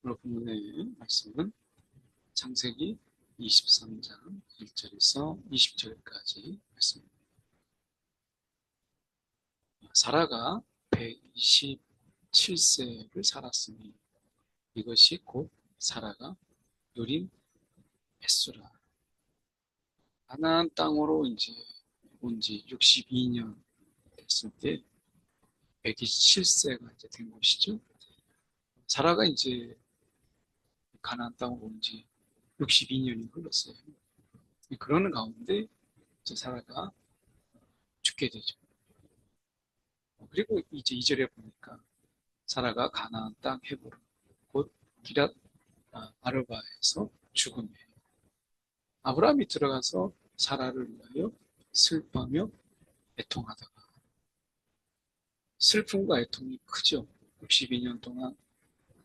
오늘 본문의 말씀은 창세기 23장 1절에서 20절까지 말씀입니다. 사라가 127세를 살았으니 이것이 곧 사라가 누린 횟수라. 가나안 땅으로 이제 온 지 62년 됐을 때 127세가 이제 된 것이죠. 사라가 이제 가나안 땅으로 온 지 62년이 흘렀어요. 그러는 가운데 이제 사라가 죽게 되죠. 그리고 이제 2절에 보니까 사라가 가나안 땅 헤브론 곧 기랏 아르바에서 죽음에 아브라함이 들어가서 사라를 위하여 슬퍼하며 애통하다가 슬픔과 애통이 크죠. 62년 동안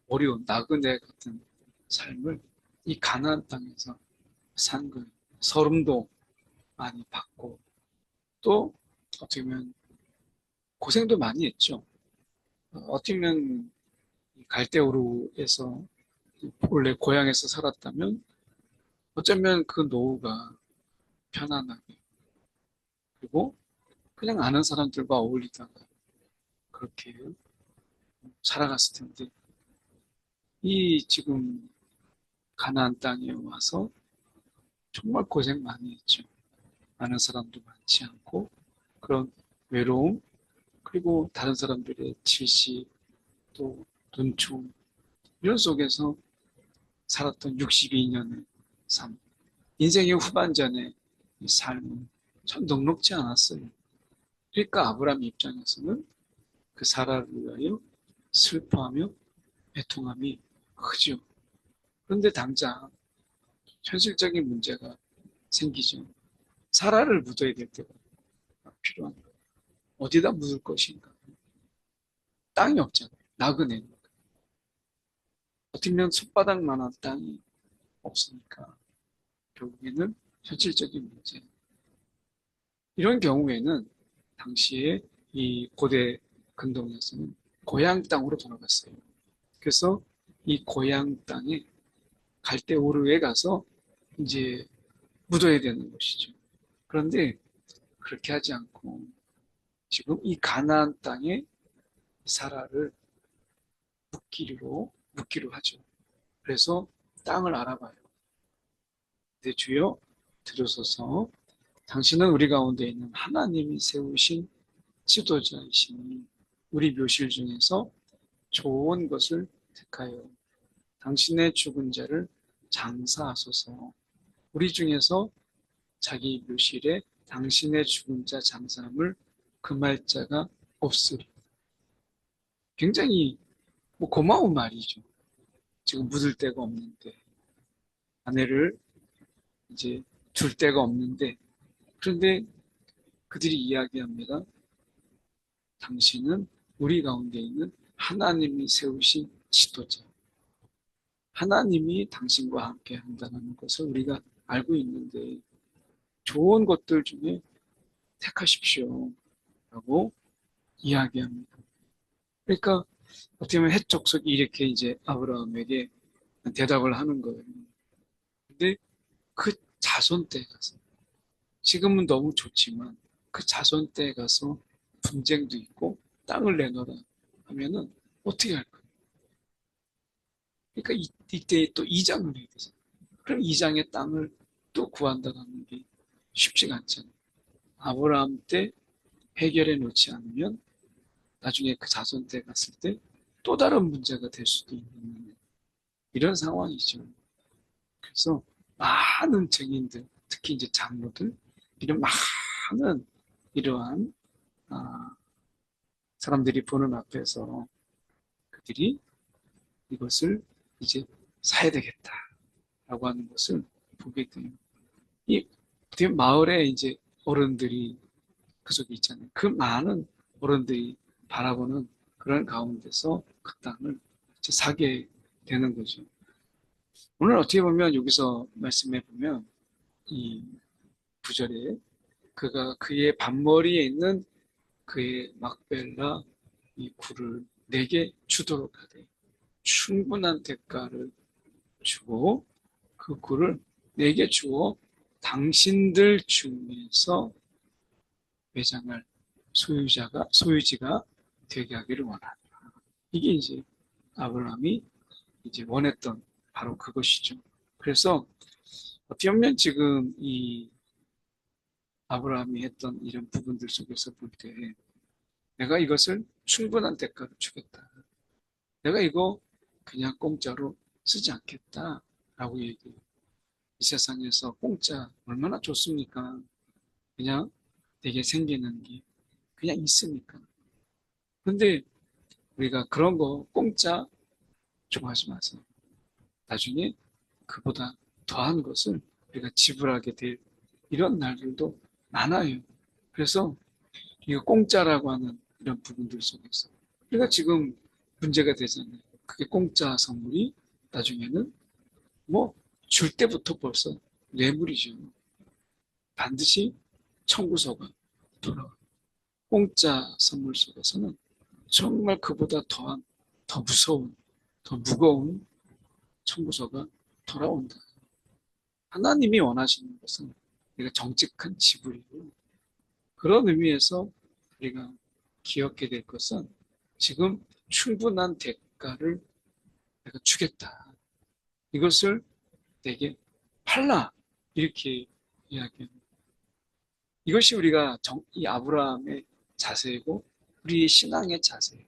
어려운 나그네 같은 삶을 이 가나안 땅에서 산 거예요. 서름도 많이 받고 또 어떻게 보면 고생도 많이 했죠. 어떻게 보면 갈대우르에서 원래 고향에서 살았다면 어쩌면 그 노후가 편안하게 그리고 그냥 아는 사람들과 어울리다가 그렇게 살아갔을 텐데 이 지금 가나안 땅에 와서 정말 고생 많이 했죠. 아는 사람도 많지 않고 그런 외로움 그리고 다른 사람들의 질시 또 눈총 이런 속에서 살았던 62년의 삶 인생의 후반전의 삶은 참 넉넉지 않았어요. 그러니까 아브라함 입장에서는 그 사라를 위하여 슬퍼하며 애통함이 크죠. 그런데 당장 현실적인 문제가 생기죠. 사라를 묻어야 될 때가 필요한 거예요. 어디다 묻을 것인가? 땅이 없잖아요. 나그네니까. 어떻게 보면 손바닥만한 땅이 없으니까 결국에는 현실적인 문제. 이런 경우에는 당시에 이 고대 근동에서는 고향 땅으로 돌아갔어요. 그래서 이 고향 땅에 갈대오르에 가서 이제 묻어야 되는 것이죠. 그런데 그렇게 하지 않고 지금 이 가나안 땅에 사라를 묻기로 하죠. 그래서 땅을 알아봐요. 네, 주여 들으소서 당신은 우리 가운데 있는 하나님이 세우신 지도자이시니 우리 묘실 중에서 좋은 것을 택하여 당신의 죽은 자를 장사하소서. 우리 중에서 자기 묘실에 당신의 죽은 자 장사함을 금할 자가 없으리. 굉장히 고마운 말이죠. 지금 묻을 데가 없는데 아내를 이제 둘 데가 없는데 그런데 그들이 이야기합니다. 당신은 우리 가운데 있는 하나님이 세우신 지도자. 하나님이 당신과 함께 한다는 것을 우리가 알고 있는데 좋은 것들 중에 택하십시오. 라고 이야기합니다. 그러니까 어떻게 보면 헷 족속이 이렇게 이제 아브라함에게 대답을 하는 거예요. 근데 그 자손 때 가서 지금은 너무 좋지만 그 자손 때 가서 분쟁도 있고 땅을 내놔라 하면은 어떻게 할까요? 그러니까 이때 또 이장을 해야 되잖아요. 그럼 이장의 땅을 또 구한다는 게 쉽지가 않잖아요. 아브라함 때 해결해 놓지 않으면 나중에 그 자손 때 갔을 때 또 다른 문제가 될 수도 있는 이런 상황이죠. 그래서 많은 증인들, 특히 이제 장로들, 이런 많은 이러한 사람들이 보는 앞에서 그들이 이것을 이제 사야 되겠다라고 하는 것을 보게 돼요. 이 마을에 이제 어른들이 그 속에 있잖아요. 그 많은 어른들이 바라보는 그런 가운데서 그 땅을 사게 되는 거죠. 오늘 어떻게 보면 여기서 말씀해 보면 이 구절에 그가 그의 반머리에 있는 그의 막벨라 이 굴을 내게 주도록 하되 충분한 대가를 주고 그 굴을 내게 주어 당신들 중에서 매장할 소유지가 되게 하기를 원한다. 이게 이제 아브라함이 이제 원했던 바로 그것이죠. 그래서 어떻게 보면 지금 이 아브라함이 했던 이런 부분들 속에서 볼 때 내가 이것을 충분한 대가로 주겠다. 내가 이거 그냥 공짜로 쓰지 않겠다라고 얘기해요. 이 세상에서 공짜 얼마나 좋습니까? 그냥 내게 생기는 게 그냥 있으니까. 근데 우리가 그런 거 공짜 좋아하지 마세요. 나중에 그보다 더한 것을 우리가 지불하게 될 이런 날들도 많아요. 그래서 이거 공짜라고 하는 이런 부분들 속에서 우리가 지금 문제가 되잖아요. 그게 공짜 선물이 나중에는 뭐 줄 때부터 벌써 뇌물이죠. 반드시 청구서가 돌아와요. 공짜 선물 속에서는 정말 그보다 더한, 더 무서운, 더 무거운 청구서가 돌아온다. 하나님이 원하시는 것은 우리가 정직한 지불이고 그런 의미에서 우리가 기억해야 될 것은 지금 충분한 대가를 내가 주겠다. 이것을 내게 팔라. 이렇게 이야기합니다. 이것이 우리가 이 아브라함의 자세이고 우리의 신앙의 자세예요.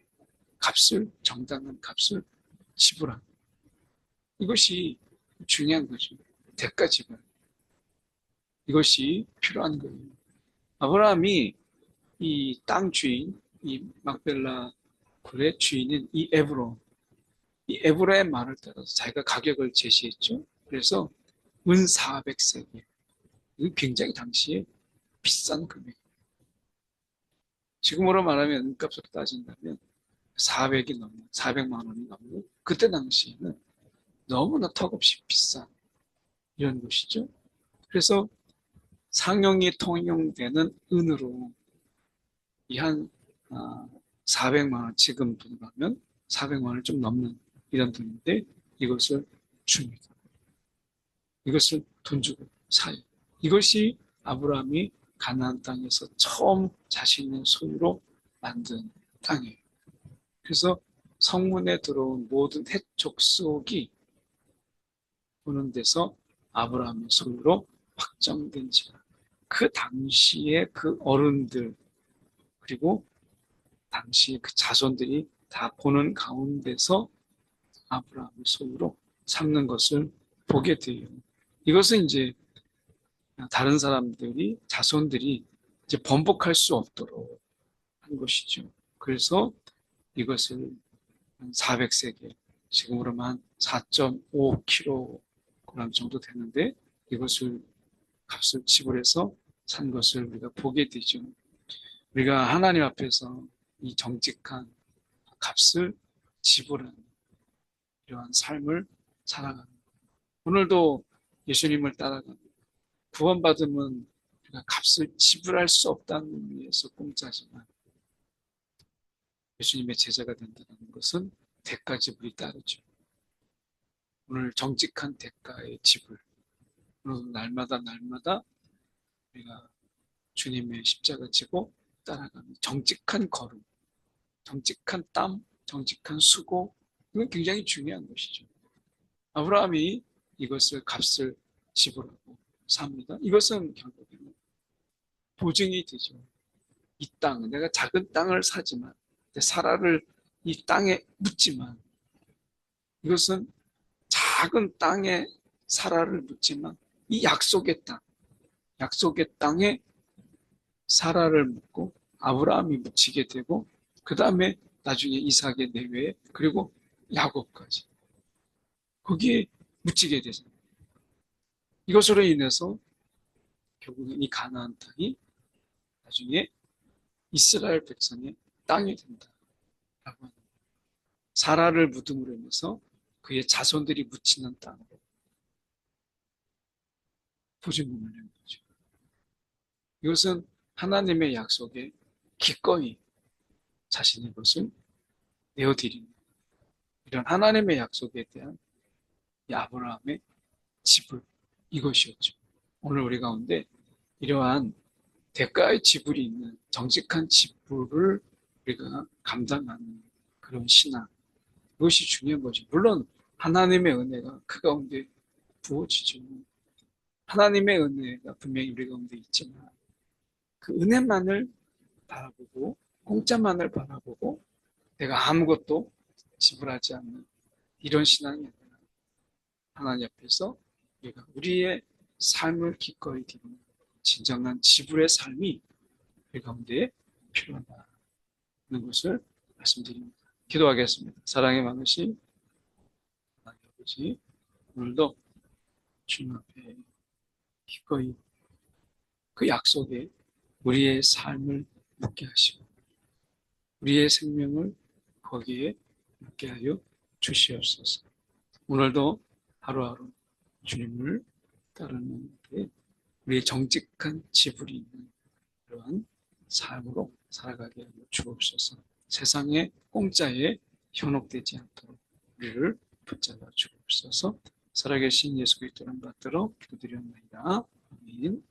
값을, 정당한 값을 지불하는. 이것이 중요한 거죠. 대가 지불. 이것이 필요한 거예요. 아브라함이 이 땅 주인, 이 막벨라 굴의 주인인 이 에브로의 말을 따라서 자기가 가격을 제시했죠. 그래서 은 400세겔. 이 굉장히 당시에 비싼 금액. 지금으로 말하면 은값으로 따진다면 400이 넘는, 400만 원이 넘는 그때 당시에는 너무나 턱없이 비싼 이런 것이죠. 그래서 상용이 통용되는 은으로 이 한 400만 원 지금 돈으로 하면 400만 원을 좀 넘는 이런 돈인데 이것을 줍니다. 이것을 돈 주고 사요. 이것이 아브라함이 가나안 땅에서 처음 자신의 소유로 만든 땅이에요. 그래서 성문에 들어온 모든 헷 족속이 보는 데서 아브라함의 소유로 확정된지라. 그 당시에 그 어른들 그리고 당시 그 자손들이 다 보는 가운데서 아브라함의 소유로 삼는 것을 보게 돼요. 이것은 이제 다른 사람들이 자손들이 이제 번복할 수 없도록 한 것이죠. 그래서 이것을 400세겔 지금으로만 한 4.5kg 정도 되는데 이것을 값을 지불해서 산 것을 우리가 보게 되죠. 우리가 하나님 앞에서 이 정직한 값을 지불하는 이러한 삶을 살아가는 오늘도 예수님을 따라가는 구원받으면 우리가 값을 지불할 수 없다는 의미에서 공짜지만 예수님의 제자가 된다는 것은 대가 지불이 따르죠. 오늘 정직한 대가의 지불 오늘 날마다 우리가 주님의 십자가 지고 따라가는 정직한 걸음 정직한 땀, 정직한 수고 이건 굉장히 중요한 것이죠. 아브라함이 이것을 값을 지불하고 삽니다. 이것은 결국에는 보증이 되죠. 이 땅, 내가 작은 땅을 사지만 사라를 이 땅에 묻지만 이것은 작은 땅에 사라를 묻지만 이 약속의 땅에 사라를 묻고 아브라함이 묻히게 되고 그 다음에 나중에 이삭의 내외 그리고 야곱까지 거기에 묻히게 되잖아요. 이것으로 인해서 결국은 이 가나안 땅이 나중에 이스라엘 백성의 땅이 된다라고 합니다. 사라를 묻음으로 인해서 그의 자손들이 묻히는 땅으로 보증금을 낸 거죠. 이것은 하나님의 약속에 기꺼이 자신의 것을 내어드립니다. 이런 하나님의 약속에 대한 이 아브라함의 지불, 이것이었죠. 오늘 우리 가운데 이러한 대가의 지불이 있는 정직한 지불을 우리가 감당하는 그런 신앙, 그것이 중요한 거죠. 물론 하나님의 은혜가 그 가운데 부어지죠. 하나님의 은혜가 분명히 우리 가운데 있지만 그 은혜만을 바라보고 공짜만을 바라보고 내가 아무것도 지불하지 않는 이런 신앙이 아니라 하나님 앞에서 우리가 우리의 삶을 기꺼이 드리는 진정한 지불의 삶이 우리 가운데 필요하다는 것을 말씀드립니다. 기도하겠습니다. 사랑의 많으신 하나님 아버지, 오늘도 주님 앞에 기꺼이 그 약속에 우리의 삶을 묻게 하시고 우리의 생명을 거기에 묻게 하여 주시옵소서. 오늘도 하루하루 주님을 따르는 데 우리의 정직한 지불이 있는 그러한 삶으로 살아가게 하여 주옵소서. 세상의 공짜에 현혹되지 않도록 우리를 붙잡아 주옵소서. 살아계신 예수 그리스도를 받들어 기도드렸나이다. 아멘.